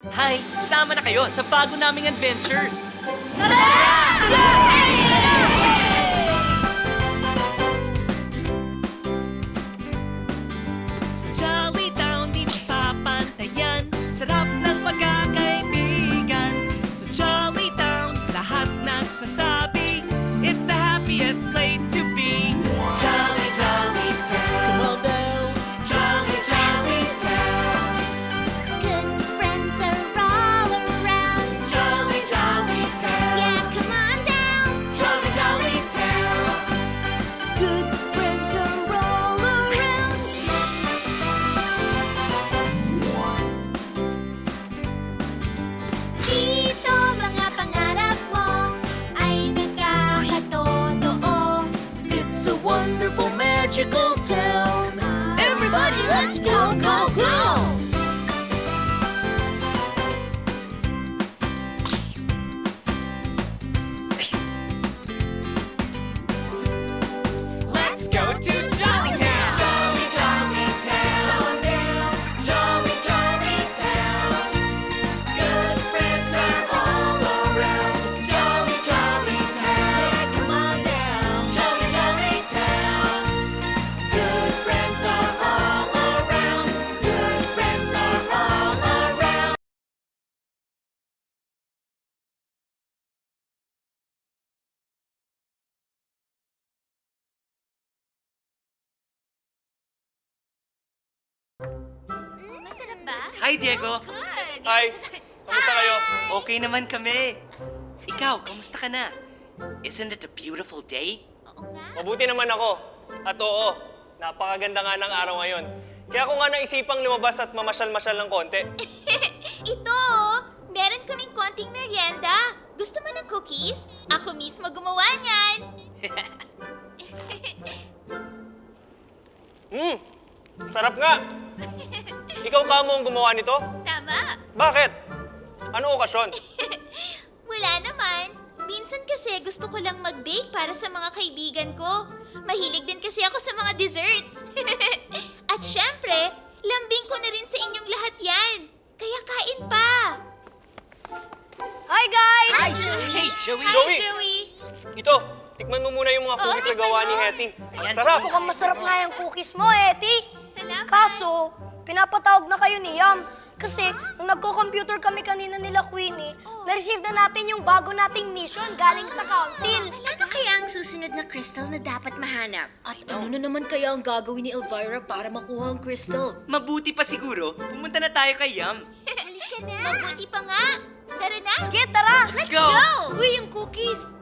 Hi! Sama na kayo sa bago naming adventures! Sa Jolly Town, di mapapantayan. Sarap ng pagkakaibigan. Sa Jolly Town, lahat nagsasabi, it's the happiest place to be. Jolly, jolly town. Come on down. Jolly, jolly town. Good friends are all around. Jolly, jolly town. Yeah, come on down. Jolly, jolly town. Good friends are all around. Dito mga pangarap mo ay nagkakatotoo. It's a wonderful, magical town. Everybody, let's go, go, go! Let's go to Jolly Town! Jolly, jolly town. Jolly, jolly town. Good friends are all around. Jolly, jolly town. Yeah, come on down. Jolly, jolly town. Good friends are all around. Good friends are all around. Masarap ba? Hi, Diego. Good. Hi! Kamusta kayo? Okay naman kami. Ikaw, kamusta ka na? Isn't it a beautiful day? Oo nga. Mabuti naman ako. At oo, napakaganda nga ng araw ngayon. Kaya ako nga naisipang lumabas at mamasyal-masyal ng konti. Ito, oh, meron kaming konting merienda. Gusto mo ng cookies? Ako mismo gumawa niyan. Sarap nga! Ikaw kamo ang gumawa nito? Tama. Bakit? Ano okasyon? Wala naman. Minsan kasi gusto ko lang mag-bake para sa mga kaibigan ko. Mahilig din kasi ako sa mga desserts. At syempre, lambing ko na rin sa inyong lahat yan. Kaya kain pa. Hi guys! Hi, Joey. Hey, Joey. Hi, Joey. Joey. Ito, tikman mo muna yung mga Oo, cookies na tikman gawa ni mo. Hetty. Ayan, Sarap! Mukhang masarap nga yung cookies mo, Eti. Salamat. Kaso, pinapatawag na kayo ni Yam. Kasi, nung nagko-computer kami kanina nila Queenie, na-receive na natin yung bago nating mission galing sa council. Ano kaya ang susunod na crystal na dapat mahanap? At ano na naman kaya ang gagawin ni Elvira para makuha ang crystal? Mabuti pa siguro, pumunta na tayo kay Yam. Halika na. Mabuti pa nga. Tara na. Sige, tara! Let's go! Uy, yung cookies!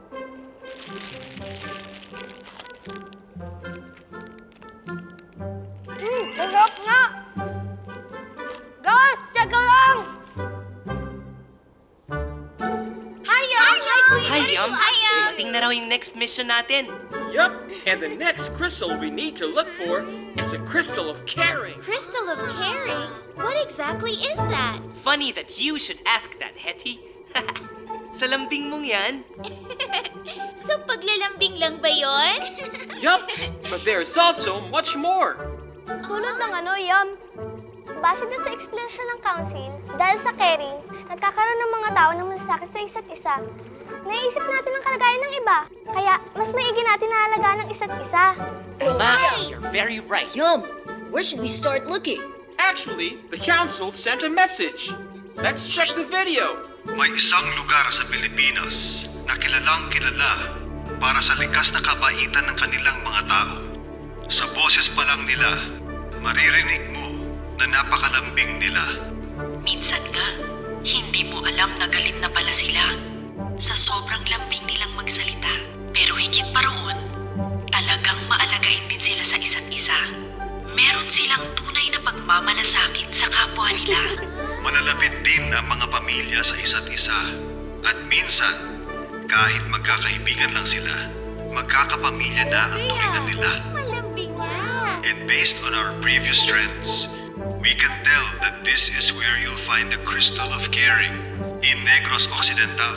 Sarap nga! Guys, teka lang! Hi, Yam. Hi, Queen. Hi, Yam. Hi, Yam. Dumating na raw yung next mission natin. Yup, and the next crystal we need to look for is a crystal of caring. Crystal of caring? What exactly is that? Funny that you should ask that, Hetty. Sa lambing mong yan? So, paglalambing lang ba yon? Yup, but there's also much more. Tulad ng Yam. Base dun sa explanation ng council, dahil sa caring, nagkakaroon ng mga tao ng malasakit sa isa't isa. Naiisip natin ang kalagayan ng iba, kaya mas maigi natin na alagaan ng isa't isa. You're very right. Yum! Where should we start looking? Actually, the council sent a message. Let's check the video. May isang lugar sa Pilipinas na kilalang kilala para sa likas na kabaitan ng kanilang mga tao. Sa boses pa lang nila, maririnig mo na napakalambing nila. Minsan nga, hindi mo alam na galit na pala sila sa sobrang lambing nilang magsalita. Pero higit pa roon, talagang maalagain din sila sa isa't isa. Meron silang tunay na pagmamalasakit sa kapwa nila. Malalapit din ang mga pamilya sa isa't isa. At minsan, kahit magkakaibigan lang sila, magkakapamilya na ang tulingan nila. Malambing nga. And based on our previous trends, we can tell that this is where you'll find the crystal of caring in Negros Occidental.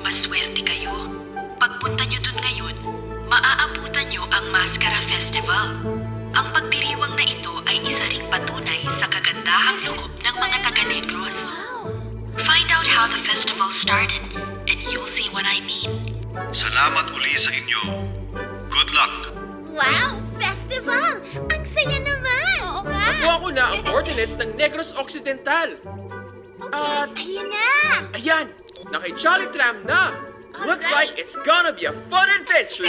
Maswerte kayo. Pagpunta nyo dun ngayon, maaabutan nyo ang Mascara Festival. Ang pagdiriwang na ito ay isa ring patunay sa kagandahang loob ng mga taga-Negros. how the festival started, and you'll see what I mean. Salamat uli sa inyo. Good luck. Wow! Festival! Ang saya naman! Oo nga! Nakuha ko na ang coordinates ng Negros Occidental. At, Ayun na! ayan, naka-Jolly Tram na. Looks like it's gonna be a fun adventure.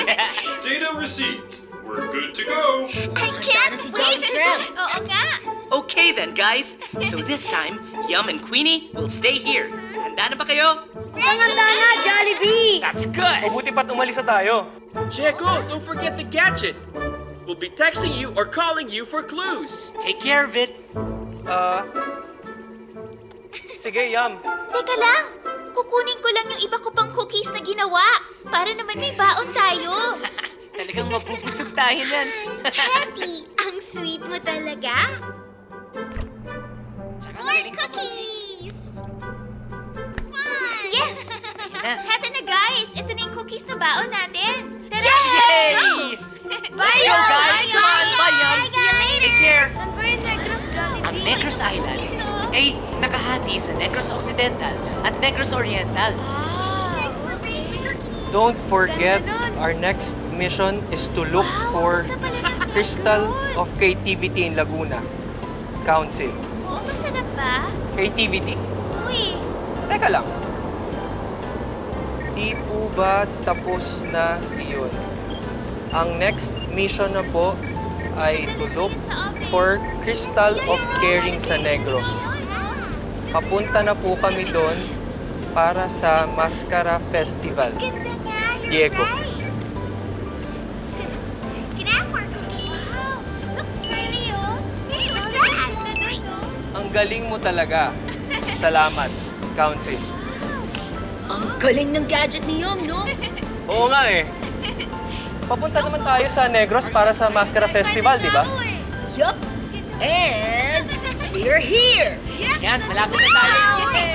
Data received. We're good to go. I can't na si wait! Jolly Tram. Oo nga! Okay then, guys. So this time, Yum and Queenie will stay here. Handa na ba kayo? Handa na, Jollibee! That's good. Mabuti pa't umalis na tayo. Diego, don't forget the gadget. We'll be texting you or calling you for clues. Take care of it. Sige, Yum. Teka lang! Kukunin ko lang yung iba ko pang cookies na ginawa para naman may baon tayo. Talagang mabubusog tayo nan. Hattie, ang sweet mo talaga. More cookies! Fun! Yes! Heto na guys, ito na yung cookies na baon natin. Tara, Yay! let's go! Let's go, guys. Come on, bye, Yums. Take care. Saan ba yung Negros Jollibee? Ang Negros Island ay nakahati sa Negros Occidental at Negros Oriental. Don't forget, our next mission is to look for Crystal of Creativity in Laguna. Council. Oo, masarap ba? Creativity. Uy, Teka lang. Di po ba tapos na iyon? Ang next mission na po ay to look for Crystal of Caring sa Negros. Papunta na po kami doon para sa Mascara Festival. ganda nga. Diego. Can I have more cookies? Wow, look pretty, oh. What's that? Ang galing mo talaga. Salamat, Council. Ang galing ng gadget ni Yum, no? Oo nga eh. Papunta naman tayo sa Negros para sa Mascara Festival, di ba? Yup. And we're here. Yan, malapit na tayo. Yay!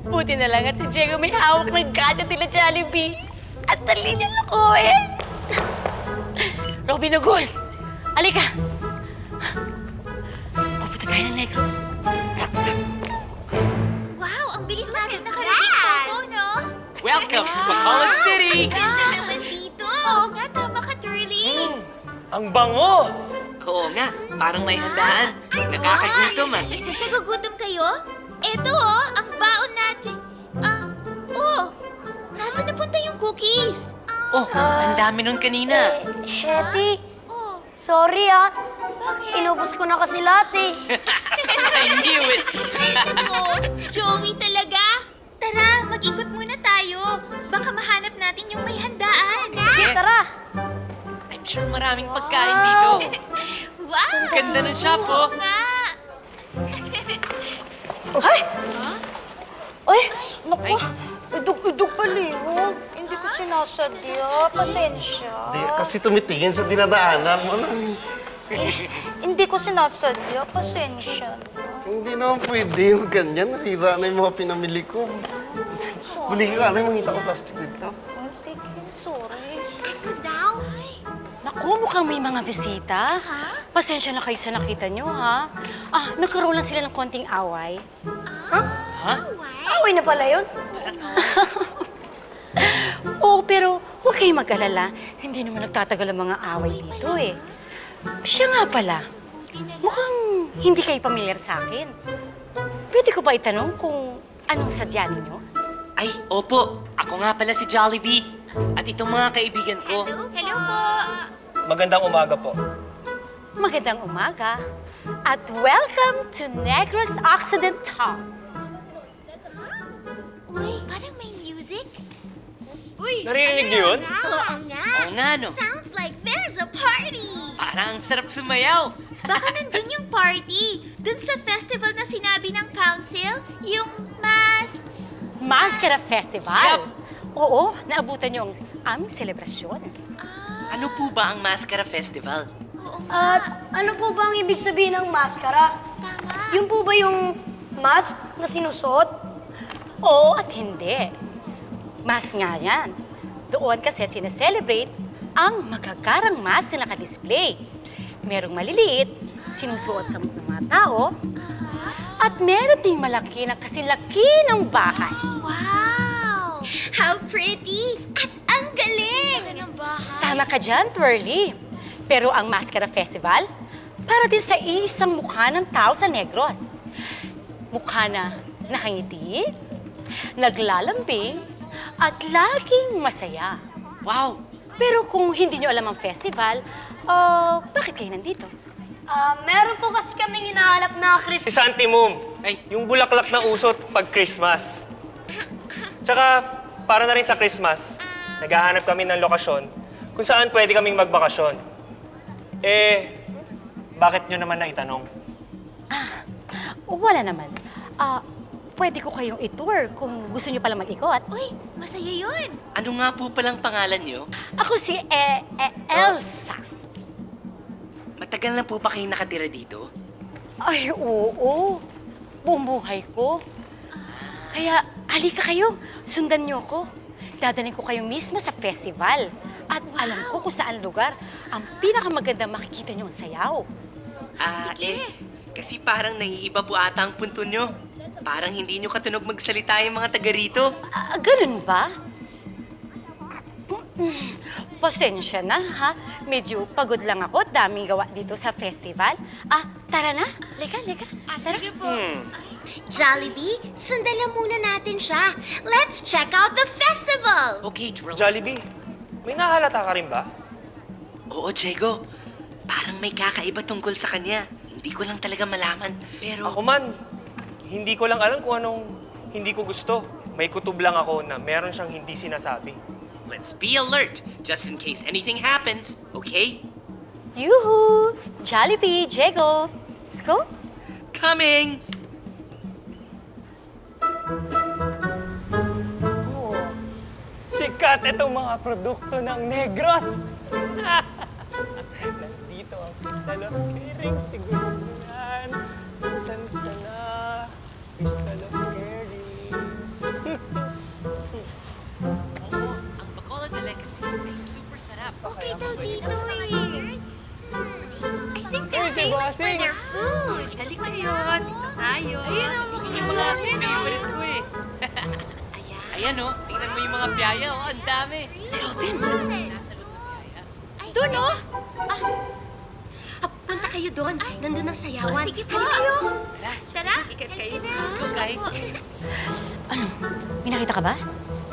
Buti na lang at si Diego may hawak ng gadget nila Jollibee. At dali niya lukuhin. Robin Ogun, alika. Pupunta tayo ng Negros. Wow, ang bilis natin nakarating po, no? Welcome to Bacolod City! Ganda naman dito. Oo nga, tama ka, Turley. Ang bango! Oo nga, parang may handaan. Nakakagutom ah. Nagugutom kayo? Eto, oh, ang baon natin. Nasaan napunta yung cookies? Oh, ang dami nun kanina. Hetty, Oh, sorry bakit? Inubos ko na kasi lahat eh. I knew it! Nako, Joey talaga. Tara, mag-ikot muna tayo. Baka mahanap natin yung may handaan. Tara. I'm sure maraming pagkain dito. Wow! Ang ganda ng shop, Oo oh. nga. Ay, naku. Udog-udog palihog. Hindi ko sinasadya. Pasensya. Kasi tumitingin sa dinadaanan mo na. Hindi ko sinasadya. Pasensya. Hindi naman pwede yung ganyan. Nasira na yung mga pinamili ko. Buli ka na yung makita ko plastic dito. Oh, sige, sorry. Ano daw? Naku, mukhang may mga bisita. Pasensya na kayo sa nakita nyo, ha? Nagkaroon lang sila ng konting away. Away na pala yun. Oo, pero huwag kayong mag-alala. Hindi naman nagtatagal ang mga away dito, eh. Siya nga pala, mukhang hindi kayo pamilyar sa akin. Pwede ko ba itanong kung anong sadya ninyo? Ay, opo. Ako nga pala si Jollibee. At itong mga kaibigan ko. Hello po. Magandang umaga po. Magandang umaga at welcome to Negros Occidental. Uy, parang may music. Uy, Naririnig niyo yun? Oo nga. Oo nga, no? Sounds like there's a party. Parang ang sarap sumayaw. Baka nandun yung party. Dun sa festival na sinabi ng council, yung Mascara Festival. Yup. Oo, naabutan niyo ang aming selebrasyon. Ano po ba ang Mascara Festival? At ano po ba ang ibig sabihin ng maskara? Tama. Yun po ba yung mask na sinusuot? Oo at hindi. Mas nga yan. Doon kasi sineselebrate ang magagarang mas na naka-display. merong maliliit, sinusuot sa mukha ng mga tao, at meron ding malaki na kasilaki ng bahay. Wow! How pretty! At ang galing! Tama ka dyan, Twirly. Pero ang Mascara Festival, para din sa iisang mukha ng tao sa Negros. Mukha na nakangiti, naglalambing, at laging masaya. Wow! Pero kung hindi nyo alam ang festival, bakit kayo nandito? Meron po kasi kaming hinahanap na Si Santimum, yung bulaklak na usot pag Christmas. Tsaka, para na rin sa Christmas, naghahanap kami ng lokasyon kung saan pwede kaming magbakasyon. Bakit nyo naman naitanong? Wala naman. Pwede ko kayong i-tour kung gusto nyo palang mag-ikot. Uy, masaya yun! Ano nga po palang pangalan nyo? Ako si Elsa. Matagal na po ba kayo nakatira dito? Ay, oo. Buong buhay ko. Kaya, halika kayo. Sundan nyo ko. Dadalhin ko kayo mismo sa festival. At alam ko kung saan lugar ang pinakamagandang makikita nyo ang sayaw. Kasi parang naiiba po ata ang punto nyo. Parang hindi nyo katunog magsalita yung mga taga rito. Ganun ba? Pasensya na, ha? Medyo pagod lang ako at daming gawa dito sa festival. Tara na. Lika. Tara. Sige po. Jollibee, sundan lang muna natin siya. Let's check out the festival! Okay, Twirl. Jollibee, may nahalata ka rin ba? Oo, Diego. Parang may kakaiba tungkol sa kanya. Hindi ko lang talaga malaman. Pero... Ako man, hindi ko lang alam kung anong hindi ko gusto. May kutob lang ako na meron siyang hindi sinasabi. Let's be alert, just in case anything happens, okay? Yoo-hoo! Jollibee, Diego. Let's go. Coming! Sikat itong mga produkto ng Negros! Nandito ang Crystal of Caring, siguro yan. Santa na, Crystal of Caring. Ang Bacolod Delicacies ay super sarap. Okay daw dito eh. I think they're Uy, si famous for Bossing. their food. Halika kayo, dito tayo. Tingnan yung mga favorite ko eh. Ayan oh, tingnan mo yung mga biyaya oh, ang dami. Si Robin. Nasa loob ng biyaya. Doon, no? Punta kayo doon. Nandun ang sayawan. Sige po. Halika kayo. Tara. Ikat kayo. Let's go guys. Ano? May nakita ka ba?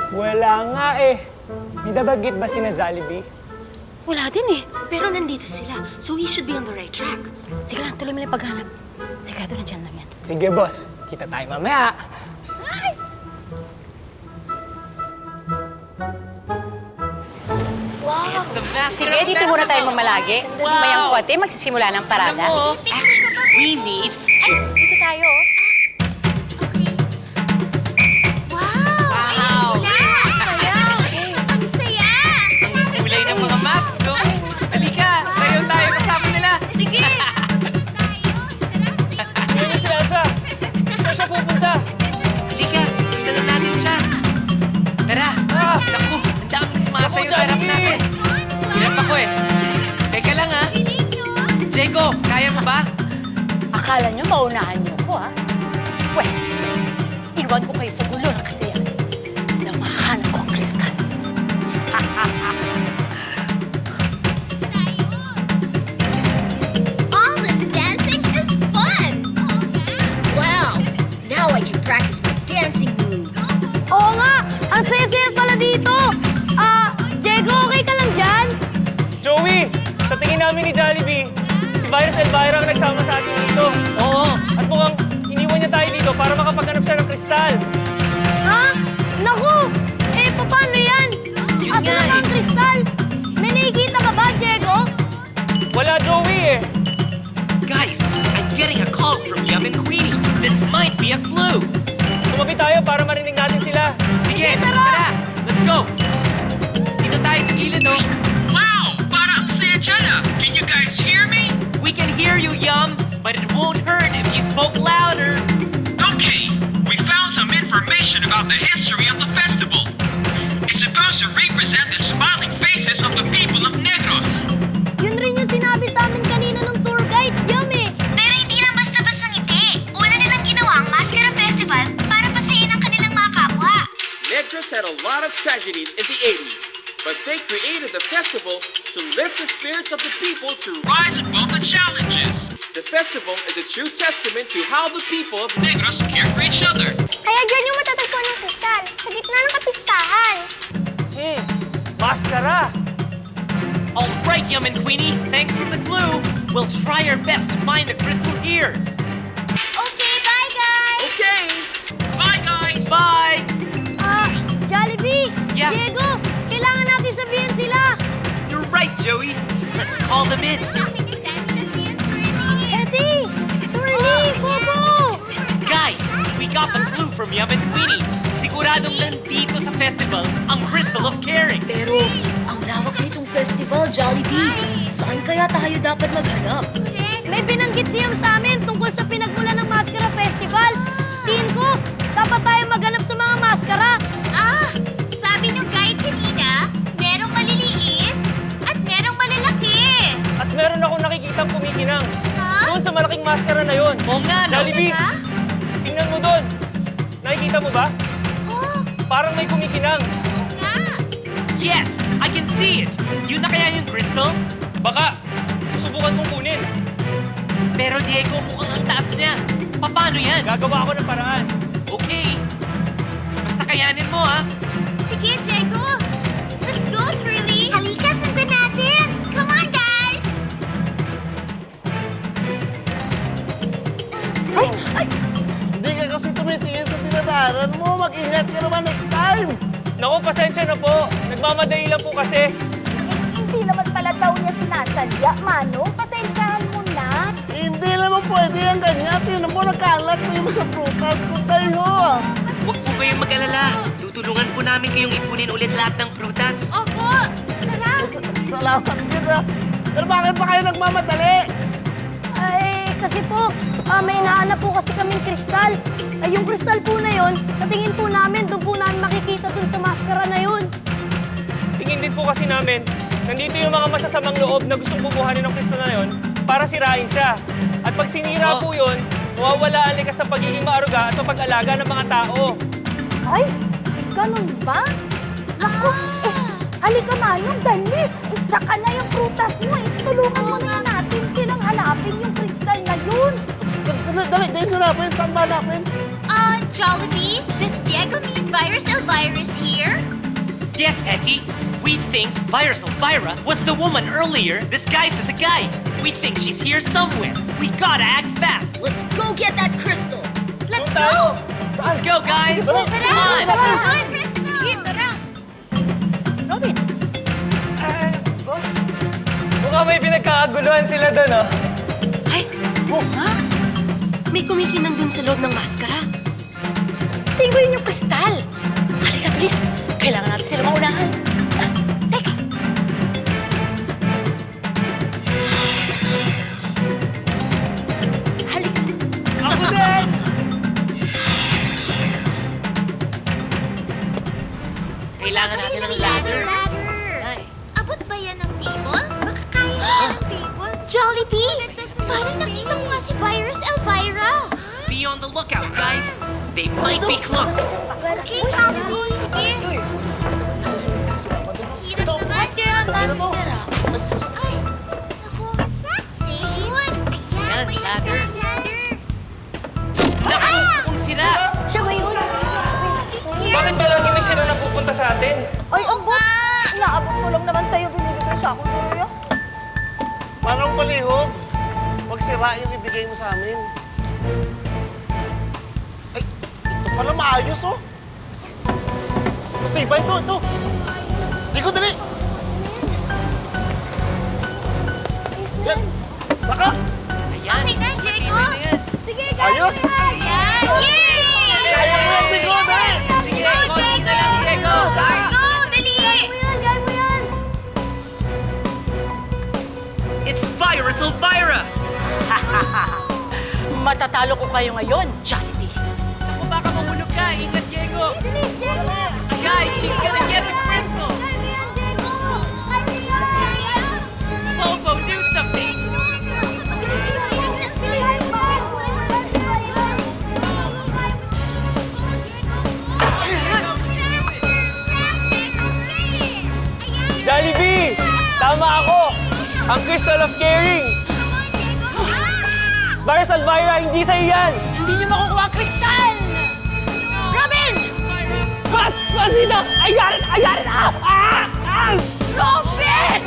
Wala nga eh. May nabagit ba sina Jollibee? Wala din eh. Pero nandito sila, so we should be on the right track. Sige lang, tuloy mo lang yung paghanap. Sigado na dyan lang yan. Sige boss, kita tayo mamaya. It's the Mascara Sige, dito muna tayo mamalagi. Wow. Mayang konti, magsisimula ng parada. Alam mo, actually, we need to... Dito tayo. Wow! Ang saya! Ang saya! Ang kulay ng mga masks, oh. Halika, sayo tayo kasama nila. Sige! Ayun si Elsa! Saan siya pupunta? Halika, sundan lang natin siya. Tara! Naku, ang daming sumasayo sa harap natin. Hirap ako eh. Teka lang ha. Diego, kaya mo ba? Akala nyo maunahan nyo ko, ha? Pwes, iwan ko kayo sa gulo na kasi na mahanap ko ang kristal. All this dancing is fun! Wow! Now I can practice my dancing moves. Oo nga! Ang saya-saya pala dito! Diego, okay ka lang dyan? Joey! Sa tingin namin ni Jollibee, si Virus Elvira ang nagsama sa atin dito. Oo. At mukhang iniwan niya tayo dito para makapaghanap siya ng kristal. Ha? Naku! Paano yan? Yun Asan nga na ang eh. kristal? May nakikita ka ba, Diego? Wala, Joey eh! Guys, I'm getting a call from Yum and Queenie. This might be a clue. Tumabi tayo para marinig natin sila. Sige, tara! Let's go! Dito tayo sa gilid, oh. Wow! Para ang saya dyan ah! Can you guys hear me? We can hear you, Yum, but it won't hurt if you spoke louder. Okay, we found some information about the history of the festival. It's supposed to represent the smiling faces of the people of Negros. Yun rin yung sinabi sa amin kanina had a lot of tragedies in the 80s, but they created the festival to lift the spirits of the people to Rise above the challenges. The festival is a true testament to how the people of Negros care for each other. Kaya dyan yung matatagpuan ng kristal, sa gitna ng kapistahan. Maskara! All right, Yum and Queenie, thanks for the clue. We'll try our best to find the crystal here. Okay, bye guys! Okay! Bye, guys. Bye! Jollibee! Yeah. Diego! Kailangan natin sabihin sila! You're right, Joey. Let's call them in. Eddie! Turley! Bobo! Guys, we got the clue from Yum and Queenie. Siguradong nandito sa festival ang Crystal of Caring. Pero, ang lawak nitong festival, Jollibee. Saan kaya tayo dapat maghanap? May binanggit siyam sa amin tungkol sa pinagmula ng Maskara Festival. Tingin ko, dapat tayo maghanap sa mga maskara. Sabi nung guide kanina, merong maliliit at merong malalaki. At meron akong nakikitang kumikinang. Ha? Doon sa malaking maskara na yon. Oo nga, no? Jollibee, Talaga? tingnan mo doon. Nakikita mo ba? Oh, Parang may kumikinang. nga. Yes, I can see it. Yun na kaya yung crystal? Baka. Susubukan kong kunin. Pero Diego, mukhang ang taas niya. Paano yan? Gagawa ako ng paraan. Okay. Basta kayanin mo, ha? Sige, Diego. Let's go, Truly. Halika, sundan natin. Come on, guys. Hindi ka kasi tumitingin sa tinadahanan mo. Mag-ingat ka naman next time. Naku, pasensya na po. Nagmamadali lang po kasi. Hindi naman pala daw niya sinasadya, Manong. Pasensyahan mo na. Hindi naman pwede yung ganyan. Tingnan mo, nakalat na yung mga prutas ko tayo. Huwag po kayong mag-alala. Tutulungan po namin kayong ipunin ulit lahat ng prutas. Opo, tara. Salamat kita. Pero bakit pa kayo nagmamadali? Ay, kasi po, may hinahanap po kasi kaming kristal. Ay, yung kristal po na yon, sa tingin po namin, doon po namin makikita dun sa maskara na yun. Tingin din po kasi namin, nandito yung mga masasamang loob na gustong bubuhanin ng kristal na yon para sirain siya. At pag sinira po yun, mawawala ang likas sa pagiging maaruga at mapag-alaga ng mga tao. Ay, ganun ba? Naku, halika Manong, dali. Itsaka na yung prutas mo. Tulungan mo na natin silang hanapin yung kristal na yun. Dali, hanapin. Saan ba hanapin? Jollibee, does Diego mean Virus Elvira is here? Yes, Hetty. We think Virus Elvira was the woman earlier disguised as a guide. We think she's here somewhere. We gotta act fast. Let's go get that crystal. Let's go! Let's go, guys. Sige, Come on. Come on, Crystal! Sige, tara. Robin, Mukhang may pinagkakaguluhan sila doon, oh. ay, oo nga. May kumikinang dun sa loob ng maskara. Tingin ko yun yung kristal. Halika, bilis. Kailangan natin sila maunahan. Teka. Halika. Ako din! Kailangan natin ng ladder. Ay. Abot ba yan ng table? Baka kaya yan ng table. Jollibee! Parang nakita mo nga si Virus Elvira. Be on the lookout, guys. They might be close. Okay, Jollibee. Sige. Hirap naman. Kaya ang sira. Ay, naku. Is that safe? Yan, Ayan, ladder. ladder. Naku, kung sira. Siya ba yun? Bakit ba lagi may sila na pupunta sa atin? Ay, abot. Naabot ko lang naman sa'yo. Binibigay sa akin tuloy. Manong palihog. Huwag sira yung ibigay mo sa amin. Ay, ito pala maayos, oh. Stay by, ito. Digo, dali. Yan. Saka. Ayan. Okay na, Diego. Matibay na yan. Sige, Ayos. Ayan. Yay! Kaya mo yan, Digo, dali. Sige, Go, konti na Diego! lang, Diego. Go, dali! Gaya mo yan! It's Virus Elvira! Matatalo ko kayo ngayon, Jollibee. Ako baka mahulog ka. Ingat, Diego. Bilis, Diego! Guys, she's gonna get the crystal. Kaya mo yan, Diego! Kaya mo yan! Bobo, do something. Ang Crystal of Caring! Virus Elvira, hindi sa'yo yan! Hindi niyo makukuha ang kristal! Robin! Mas! Dito! I got it! Robin!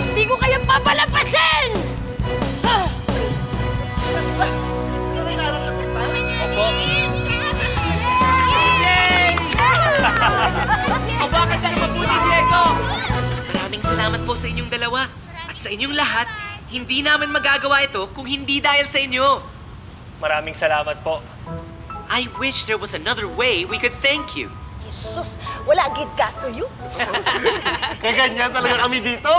Hindi ko kayo papalapasin! O bakit ka mabuti, Diego? Maraming salamat po sa inyong dalawa. At sa inyong lahat, hindi namin magagawa ito kung hindi dahil sa inyo. Maraming salamat po. I wish there was another way we could thank you. Jesus, wala gid kaso yun. Kaya ganyan talaga kami dito.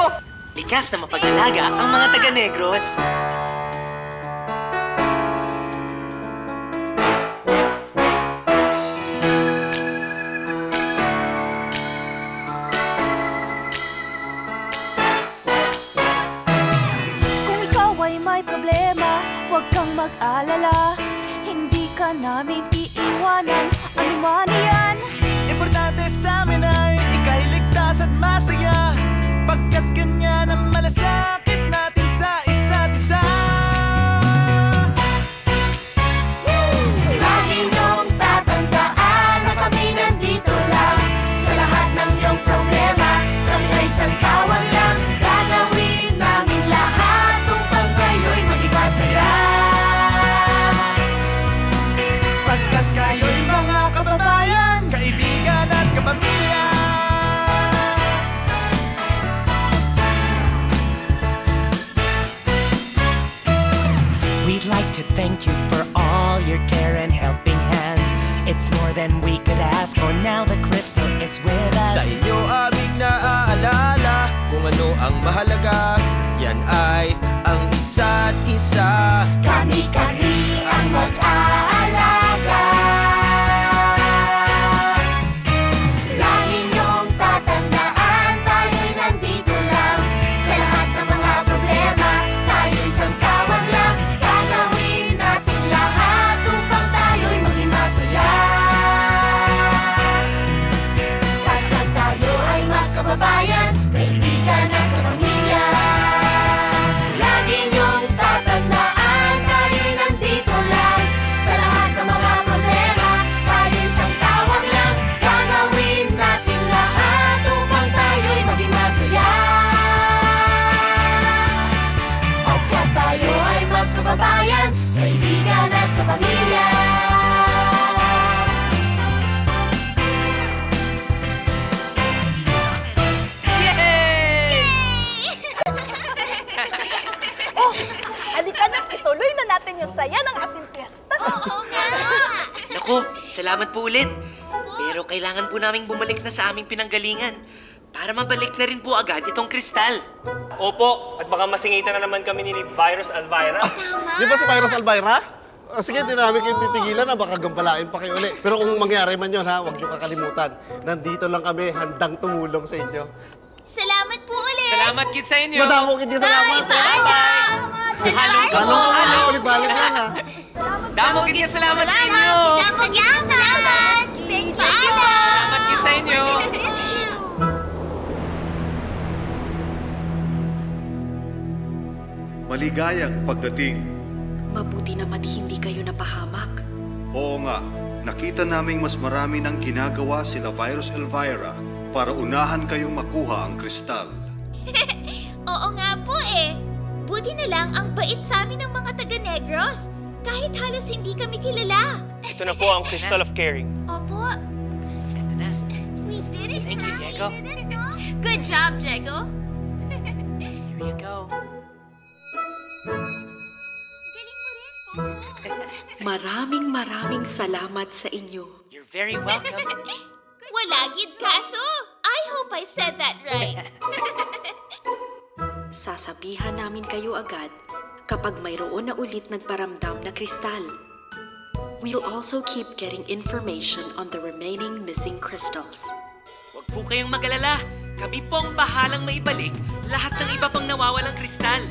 Likas na mapag-alaga ang mga taga-Negros. Kung ikaw ay may problema, huwag kang mag-alala. Hindi ka namin iiwanan, ano man yan. Importante sa amin ay ika'y ligtas at masaya, pagkat ganyan ang malasakit natin sa isa't isa. Lagi niyong tatandaan na kami nandito lang. Sa lahat ng iyong problema, kami ay sangkawang lang. Gagawin namin lahat upang kayo'y maging masaya. Pagkat kayo'y mga kababayan, kaibigan at kapamilya. We'd like to thank you for all your care and helping hands. It's more than we could ask for. Now the crystal is with us. Sa inyo aming naaalala kung ano ang mahalaga. Yan ay ang isa't isa. Kami-kami ang mag-aalaga. Lagi niyong tatandaan, tayo'y nandito lang. Sa lahat ng mga problema, tayo'y sangkawang lang. Gagawin natin lahat upang tayo'y maging masaya. Pagkat tayo ay magkababayan, kaibigan at kapamilya. Lagi niyong tatandaan, tayo'y nandito lang. Sa lahat ng mga problema, tayo'y sangkawang lang. Gagawin natin lahat upang tayo'y maging masaya. Pagkat tayo ay magkababayan, kaibigan at kapamilya. Oh, halika na, ituloy na natin yung saya ng ating piyesta. Naku, salamat po ulit. Pero kailangan po naming bumalik na sa aming pinanggalingan para mabalik na rin po agad itong kristal. Opo, at baka masingitan na naman kami ni Virus Elvira. Di ba si Virus Elvira? Sige, di na namin kayo pipigilan na baka gampalain pa kayo ulit. Pero kung mangyari man yun ha, huwag niyo kakalimutan. Nandito lang kami, handang tumulong sa inyo. Salamat po ulit! Salamat kid sa inyo. Madamo kindi salamat. Halong Balik-balik lang ha. Damo kid salamat sa inyo. Salamat! Thank you! Salamat kid sa inyo. Maligayang pagdating. Mabuti naman hindi kayo napahamak. Oo nga, nakita naming mas marami nang ginagawa sila Virus Elvira para unahan kayong makuha ang kristal. Oo nga po eh. Buti na lang ang bait sa amin ng mga taga-Negros. Kahit halos hindi kami kilala. Ito na po ang Crystal of Caring. Opo. Ito na. We did it, Thank you, Daddy. Diego. We did it, no? Good job, Diego. Here you go. Galing mo rin, Popo. Maraming salamat sa inyo. You're very welcome. Wala gid kaso. I hope I said that right. Sasabihan namin kayo agad kapag mayroon na ulit nagparamdam na kristal. We'll also keep getting information on the remaining missing crystals. Huwag po kayong mag-alala. Kami pong bahalang maibalik lahat ng iba pang nawawalang kristal.